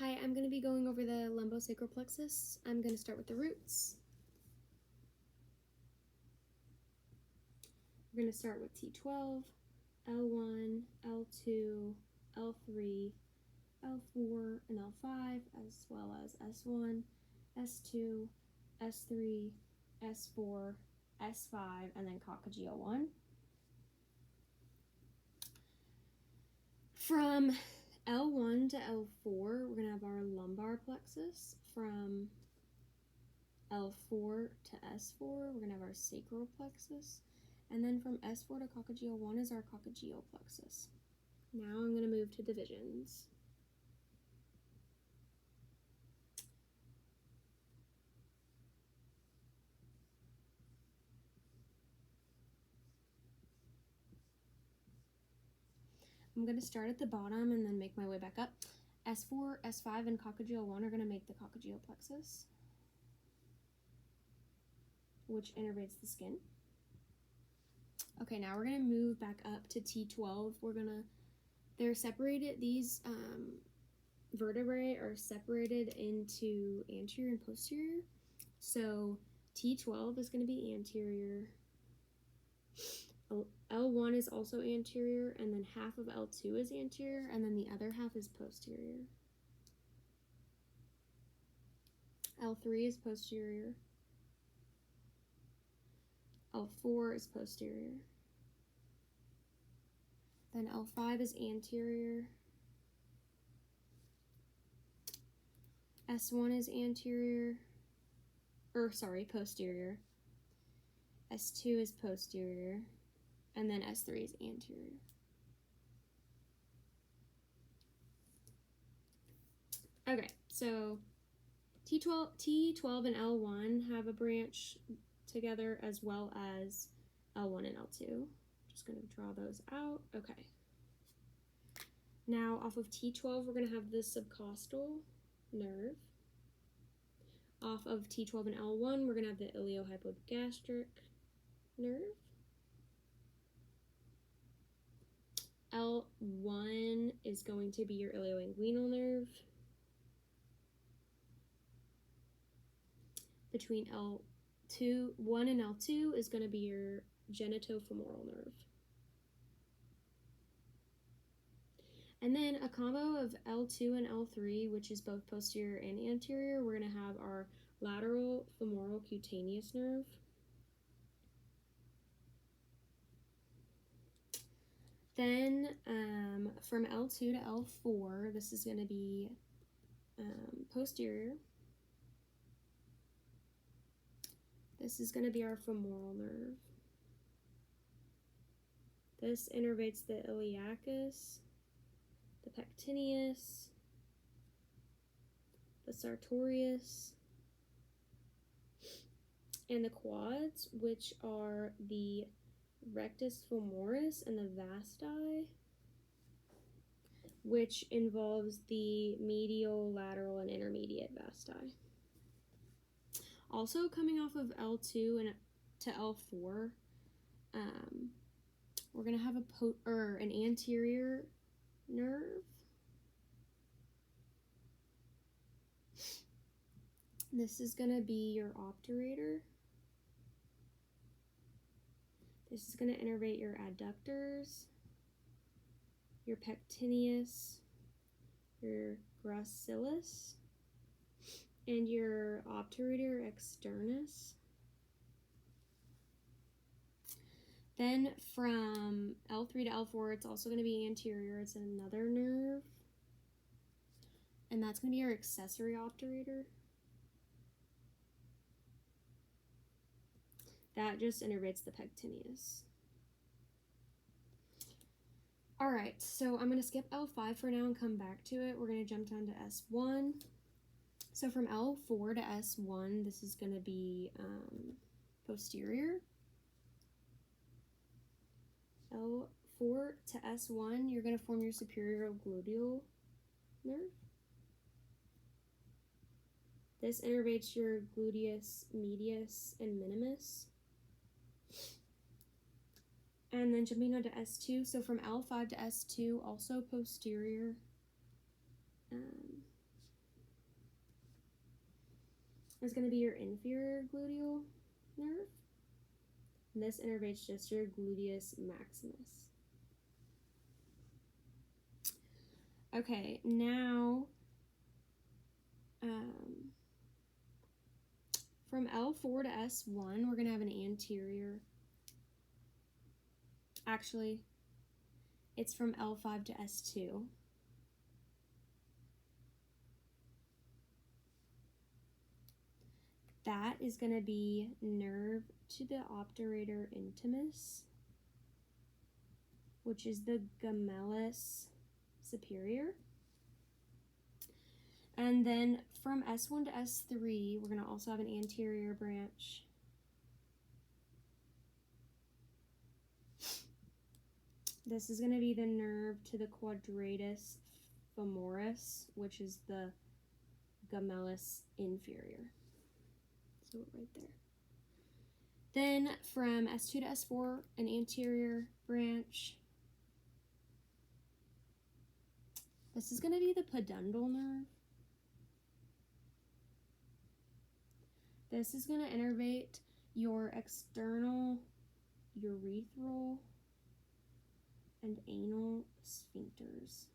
Hi, I'm going to be going over the lumbosacral plexus. I'm going to start with the roots. We're going to start with T12, L1, L2, L3, L4, and L5, as well as S1, S2, S3, S4, S5, and then coccygeal 1. From L1 to L4, we're going to have our lumbar plexus. From L4 to S4, we're going to have our sacral plexus. And then from S4 to coccygeal 1 is our coccygeal plexus. Now I'm going to move to divisions. I'm going to start at the bottom and then make my way back up. S4, S5, and coccygeal 1 are going to make the coccygeal plexus, which innervates the skin. Okay, now we're going to move back up to T12. They're separated, these vertebrae are separated into anterior and posterior. So T12 is going to be anterior. L1 is also anterior, and then half of L2 is anterior, and then the other half is posterior. L3 is posterior. L4 is posterior. Then L5 is anterior. S1 is posterior. S2 is posterior. And then S3 is anterior. Okay, so T12 and L1 have a branch together, as well as L1 and L2. Just going to draw those out. Okay. Now off of T12, we're going to have the subcostal nerve. Off of T12 and L1, we're going to have the iliohypogastric nerve. L1 is going to be your ilioinguinal nerve. Between L1 and L2 is going to be your genitofemoral nerve. And then a combo of L2 and L3, which is both posterior and anterior, we're going to have our lateral femoral cutaneous nerve. Then from L2 to L4, this is going to be posterior. This is going to be our femoral nerve. This innervates the iliacus, the pectineus, the sartorius, and the quads, which are the rectus femoris and the vasti, which involves the medial, lateral, and intermediate vasti. Also coming off of L2 and to L4, we're going to have an anterior nerve. This is going to be your obturator. This is going to innervate your adductors, your pectineus, your gracilis, and your obturator externus. Then from L3 to L4, it's also going to be anterior. It's another nerve. And that's going to be your accessory obturator. That just innervates the pectineus. All right, so I'm going to skip L5 for now and come back to it. We're going to jump down to S1. So from L4 to S1, this is going to be posterior. L4 to S1, you're going to form your superior gluteal nerve. This innervates your gluteus medius and minimus. And then jumping on to S2, so from L5 to S2, also posterior. is going to be your inferior gluteal nerve. And this innervates just your gluteus maximus. Okay, now from L4 to S1, we're going to have an anterior. Actually, it's from L5 to S2. That is going to be nerve to the obturator intimus, which is the gemellus superior. And then from S1 to S3, we're going to also have an anterior branch. This is going to be the nerve to the quadratus femoris, which is the gemellus inferior. So right there. Then from S2 to S4, an anterior branch. This is going to be the pudendal nerve. This is going to innervate your external urethral and anal sphincters.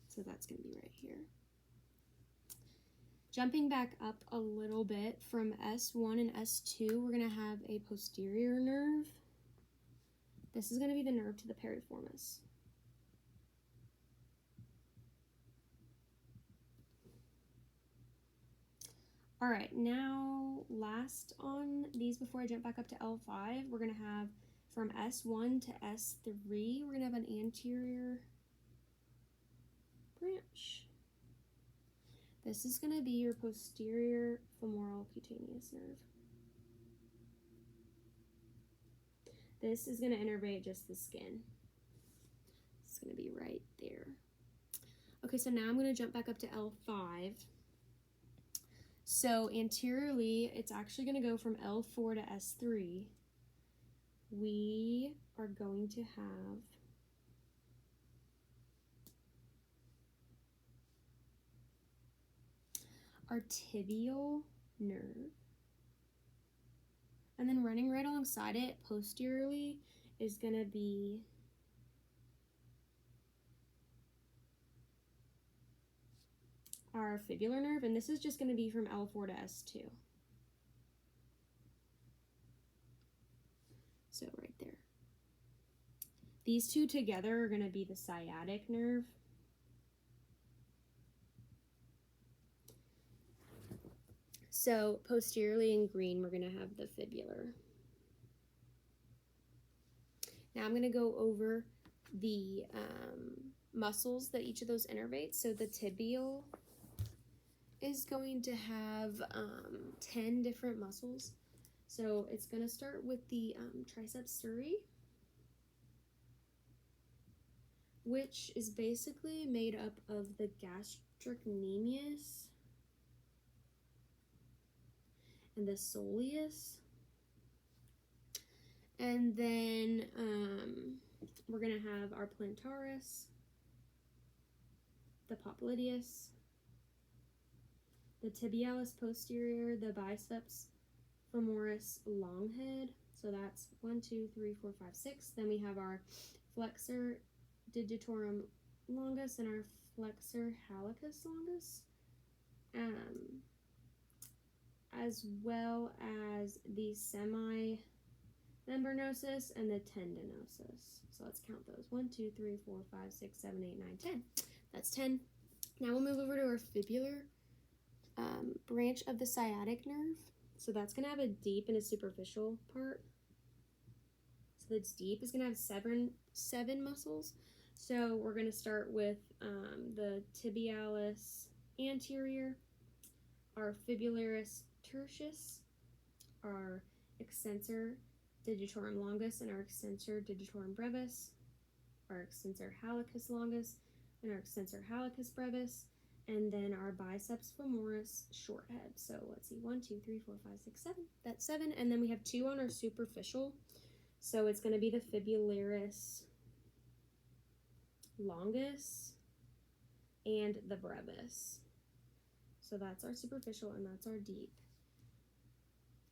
So that's going to be right here. Jumping back up a little bit from S1 and S2, we're going to have a posterior nerve. This is going to be the nerve to the piriformis. All right, now last on these before I jump back up to L5, we're going to have from S1 to S3, we're going to have an anterior branch. This is going to be your posterior femoral cutaneous nerve. This is going to innervate just the skin. It's going to be right there. Okay, so now I'm going to jump back up to L5. So anteriorly, it's actually going to go from L4 to S3. We are going to have our tibial nerve. And then running right alongside it, posteriorly, is going to be our fibular nerve, and this is just going to be from L4 to S2. So right there. These two together are going to be the sciatic nerve. So posteriorly in green, we're going to have the fibular. Now I'm going to go over the muscles that each of those innervates. So the tibial is going to have 10 different muscles. So it's going to start with the triceps suri, which is basically made up of the gastrocnemius and the soleus. And then we're going to have our plantaris, the popliteus, the tibialis posterior, the biceps femoris long head. So that's 1, 2, 3, 4, 5, 6. Then we have our flexor digitorum longus and our flexor hallucis longus, as well as the semimembranosus and the tendinosus. So let's count those. 1, 2, 3, 4, 5, 6, 7, 8, 9, 10. That's 10. Now we'll move over to our fibular branch of the sciatic nerve. So that's going to have a deep and a superficial part. So that's deep is going to have seven muscles. So we're going to start with the tibialis anterior, our fibularis tertius, our extensor digitorum longus and our extensor digitorum brevis, our extensor hallucis longus and our extensor hallucis brevis, and then our biceps femoris short head. So let's see, 1, 2, 3, 4, 5, 6, 7. That's 7. And then we have 2 on our superficial. So it's going to be the fibularis longus and the brevis. So that's our superficial and that's our deep.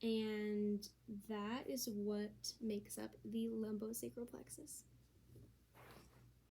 And that is what makes up the lumbosacral plexus.